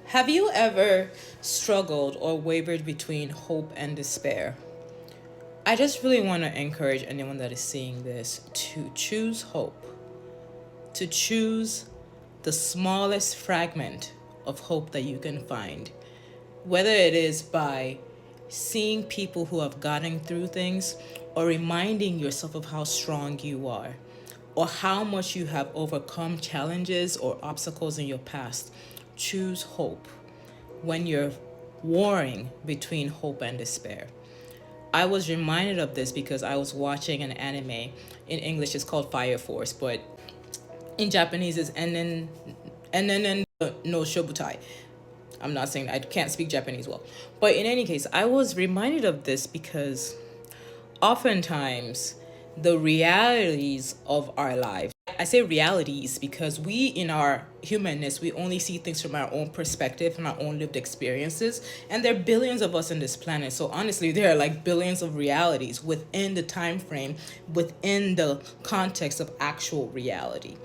Have you ever struggled or wavered between hope and despair? I just really want to encourage anyone that is seeing this to choose hope, to choose the smallest fragment of hope that you can find, whether it is by seeing people who have gotten through things or reminding yourself of how strong you are or how much you have overcome challenges or obstacles in your past. Choose hope when you're warring between hope and despair. I was reminded of this because I was watching an anime. In English it's called Fire Force, but in Japanese it's enen no shobutai. I'm not saying I can't speak Japanese well. But in any case, I was reminded of this because oftentimes the realities of our lives, I say realities because we in our humanness, we only see things from our own perspective and our own lived experiences, and there are billions of us in this planet. So honestly, there are like billions of realities within the time frame, within the context of actual reality.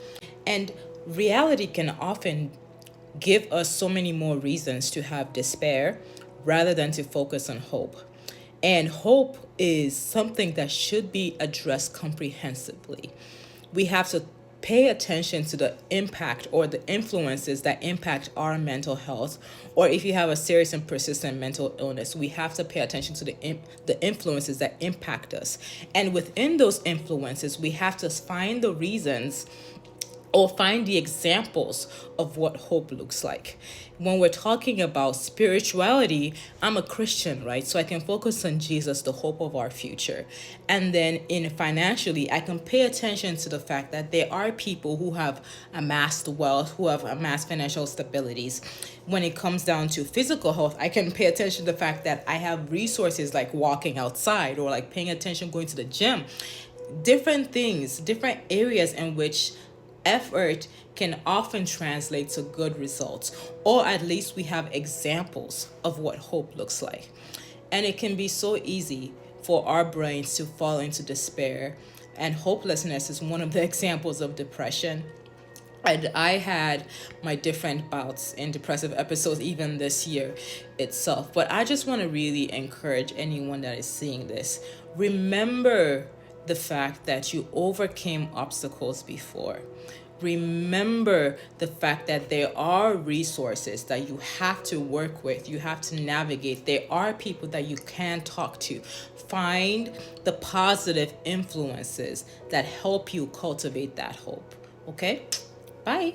And reality can often give us so many more reasons to have despair rather than to focus on hope. And hope is something that should be addressed comprehensively. We have to pay attention to the impact or the influences that impact our mental health, or if you have a serious and persistent mental illness, we have to pay attention to the influences that impact us. And within those influences, we have to find the reasons or find the examples of what hope looks like. When we're talking about spirituality, I'm a Christian, right? So I can focus on Jesus, the hope of our future. And then in financially, I can pay attention to the fact that there are people who have amassed wealth, who have amassed financial stabilities. When it comes down to physical health, I can pay attention to the fact that I have resources like walking outside or like paying attention, going to the gym. Different things, different areas in which effort can often translate to good results, or at least we have examples of what hope looks like. And it can be so easy for our brains to fall into despair, and hopelessness is one of the examples of depression. And I had my different bouts in depressive episodes even this year itself. But I just want to really encourage anyone that is seeing this. Remember the fact that you overcame obstacles before. Remember the fact that there are resources that you have to work with, you have to navigate. There are people that you can talk to. Find the positive influences that help you cultivate that hope. Okay? Bye.